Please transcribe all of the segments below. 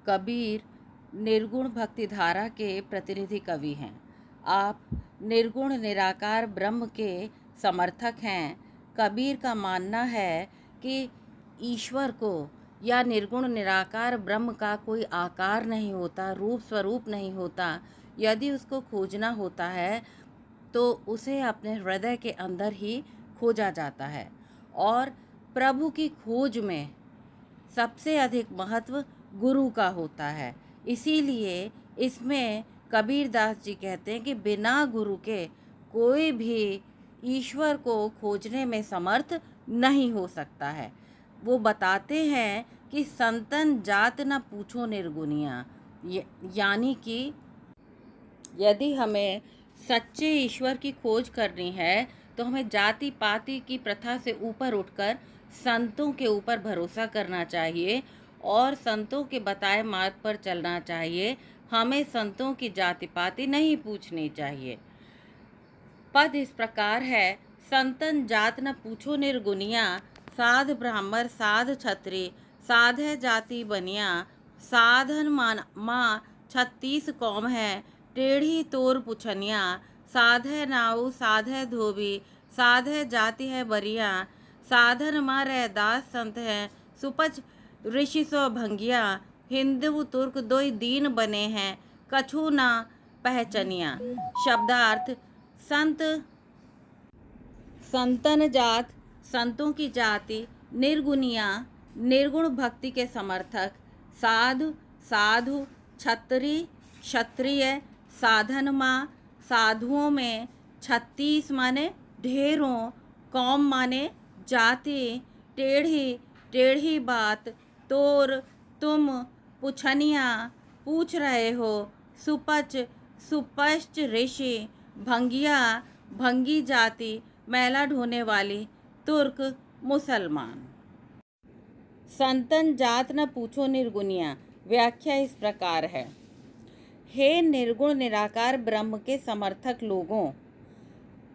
कबीर निर्गुण भक्ति धारा के प्रतिनिधि कवि हैं। आप निर्गुण निराकार ब्रह्म के समर्थक हैं। कबीर का मानना है कि ईश्वर को या निर्गुण निराकार ब्रह्म का कोई आकार नहीं होता, रूप स्वरूप नहीं होता। यदि उसको खोजना होता है तो उसे अपने हृदय के अंदर ही खोजा जाता है, और प्रभु की खोज में सबसे अधिक महत्व गुरु का होता है। इसीलिए इसमें कबीरदास जी कहते हैं कि बिना गुरु के कोई भी ईश्वर को खोजने में समर्थ नहीं हो सकता है। वो बताते हैं कि संतन जात न पूछो निर्गुनिया, यानी कि यदि हमें सच्चे ईश्वर की खोज करनी है तो हमें जाति पाति की प्रथा से ऊपर उठकर संतों के ऊपर भरोसा करना चाहिए और संतों के बताए मार्ग पर चलना चाहिए। हमें संतों की जाति पाति नहीं पूछनी चाहिए। पद इस प्रकार है: संतन जात न पूछो निर्गुनिया, साध ब्राह्मण साध क्षत्रिय, साधे जाति बनिया, साधन माँ 36 कौम है, टेढ़ी तोर पुछनिया, साधे नाऊ साधे धोबी, साधे जाति है बरिया, साधन माँ रैदास संत हैं, सुपच ऋषि सो भंगिया, हिंदू तुर्क दोई दीन बने हैं, कछु ना पहचनिया। शब्दार्थ: संत संतन जात संतों की जाति, निर्गुनिया निर्गुण भक्ति के समर्थक, साधु साधु, क्षत्रिय क्षत्रिय, साधन माँ साधुओं में, 36 माने ढेरों, कौम माने जाति, टेढ़ी टेढ़ी बात, तोर तुम, पुछनिया पूछ रहे हो, सुपच सुपश्च ऋषि, भंगिया भंगी जाति मैला ढोने वाली, तुर्क मुसलमान। संतन जात न पूछो निर्गुनिया। व्याख्या इस प्रकार है: हे निर्गुण निराकार ब्रह्म के समर्थक लोगों,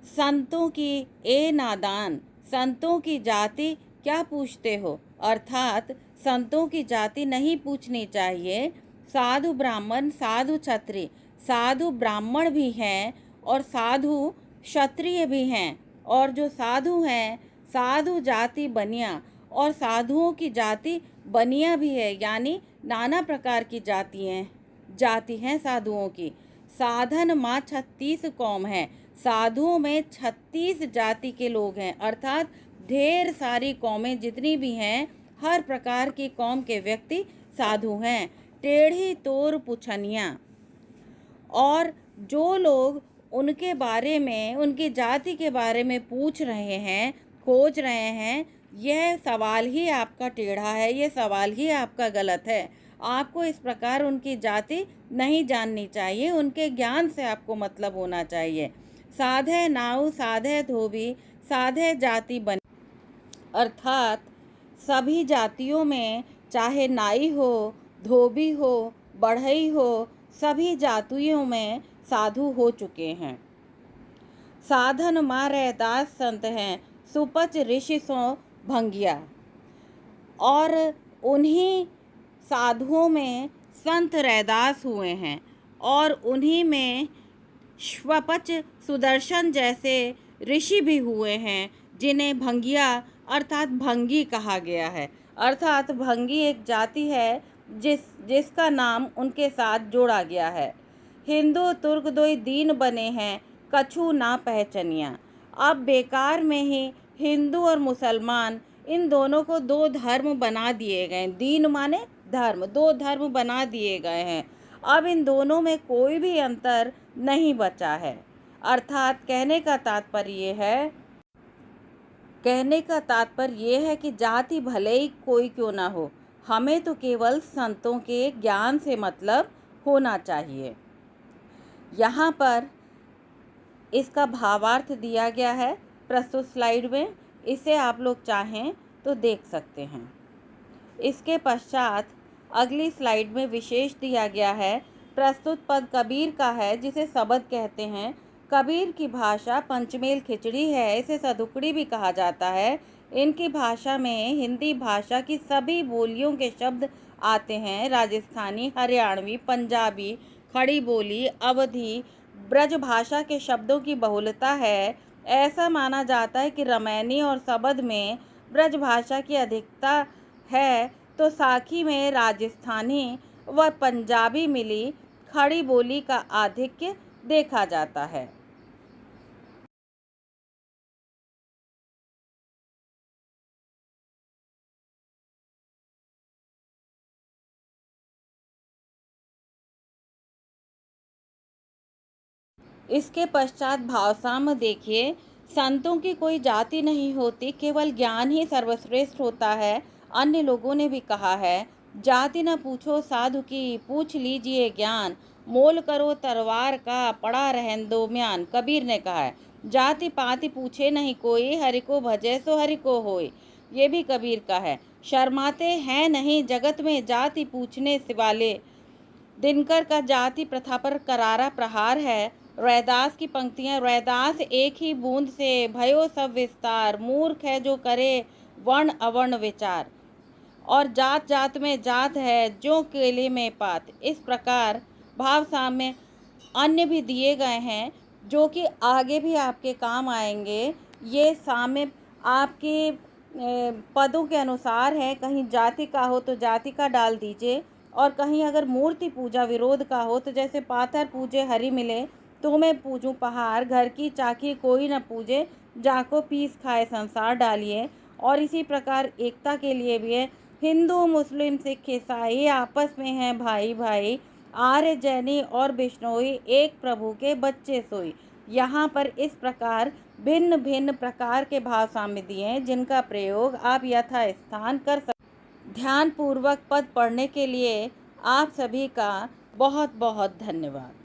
संतों की ए नादान, संतों की जाति क्या पूछते हो? अर्थात संतों की जाति नहीं पूछनी चाहिए। साधु ब्राह्मण साधु क्षत्रिय, साधु ब्राह्मण भी हैं और साधु क्षत्रिय भी हैं, और जो साधु हैं साधु जाति बनिया, और साधुओं की जाति बनिया भी है, यानी नाना प्रकार की जाति हैं साधुओं की। साधन माँ 36 कौम है, साधुओं में 36 जाति के लोग हैं, अर्थात ढेर सारी कौमें जितनी भी हैं, हर प्रकार की कौम के व्यक्ति साधु हैं। टेढ़ी तोर पुछनिया, और जो लोग उनके बारे में, उनकी जाति के बारे में पूछ रहे हैं, खोज रहे हैं, यह सवाल ही आपका टेढ़ा है, यह सवाल ही आपका गलत है। आपको इस प्रकार उनकी जाति नहीं जाननी चाहिए, उनके ज्ञान से आपको मतलब होना चाहिए। साधे नाऊ साधे धोबी, साधे जाति बन, अर्थात सभी जातियों में, चाहे नाई हो, धोबी हो, बढ़ई हो, सभी जातियों में साधु हो चुके हैं। साधन माँ रैदास संत हैं, सुपच ऋषि सो भंगिया, और उन्हीं साधुओं में संत रैदास हुए हैं, और उन्हीं में श्वपच सुदर्शन जैसे ऋषि भी हुए हैं, जिन्हें भंगिया अर्थात भंगी कहा गया है। अर्थात भंगी एक जाति है जिसका नाम उनके साथ जोड़ा गया है। हिंदू तुर्क दोई दीन बने हैं, कछु ना पहचनिया। अब बेकार में ही हिंदू और मुसलमान, इन दोनों को दो धर्म बना दिए गए। दीन माने धर्म, दो धर्म बना दिए गए हैं। अब इन दोनों में कोई भी अंतर नहीं बचा है। अर्थात कहने का तात्पर्य ये है कि जाति भले ही कोई क्यों ना हो, हमें तो केवल संतों के ज्ञान से मतलब होना चाहिए। यहाँ पर इसका भावार्थ दिया गया है प्रस्तुत स्लाइड में, इसे आप लोग चाहें तो देख सकते हैं। इसके पश्चात अगली स्लाइड में विशेष दिया गया है। प्रस्तुत पद कबीर का है, जिसे शबद कहते हैं। कबीर की भाषा पंचमेल खिचड़ी है, इसे सदुकड़ी भी कहा जाता है। इनकी भाषा में हिंदी भाषा की सभी बोलियों के शब्द आते हैं। राजस्थानी, हरियाणवी, पंजाबी, खड़ी बोली, अवधी, ब्रज भाषा के शब्दों की बहुलता है। ऐसा माना जाता है कि रमैनी और सबद में ब्रज भाषा की अधिकता है, तो साखी में राजस्थानी व पंजाबी मिली खड़ी बोली का आधिक्य देखा जाता है। इसके पश्चात भावसाम्य देखिए। संतों की कोई जाति नहीं होती, केवल ज्ञान ही सर्वश्रेष्ठ होता है। अन्य लोगों ने भी कहा है, जाति न पूछो साधु की, पूछ लीजिए ज्ञान। मोल करो तलवार का, पड़ा रहन दो म्यान। कबीर ने कहा है, जाति पाति पूछे नहीं कोई, हरि को भजे सो हरि को होय। ये भी कबीर का है। शर्माते हैं नहीं जगत में जाति पूछने से वाले। दिनकर का जाति प्रथा पर करारा प्रहार है। रैदास की पंक्तियां, रैदास एक ही बूंद से भयो सब विस्तार, मूर्ख है जो करे वर्ण अवर्ण विचार। और जात जात में जात है जो केले में पात। इस प्रकार भाव साम्य अन्य भी दिए गए हैं जो कि आगे भी आपके काम आएंगे। ये साम्य आपके पदों के अनुसार है। कहीं जाति का हो तो जाति का डाल दीजिए, और कहीं अगर मूर्ति पूजा विरोध का हो तो जैसे पाथर पूजे हरि मिले, तो मैं पूजूं पहाड़, घर की चाकी कोई न पूजे, जाको पीस खाए संसार डालिए। और इसी प्रकार एकता के लिए भी है, हिंदू मुस्लिम सिख ईसाई आपस में हैं भाई भाई, आर्य जैनी और बिश्नोई एक प्रभु के बच्चे सोई। यहाँ पर इस प्रकार भिन्न भिन्न प्रकार के भाव साम्य दिए हैं, जिनका प्रयोग आप यथास्थान कर सकते। ध्यान पूर्वक पद पढ़ने के लिए आप सभी का बहुत बहुत धन्यवाद।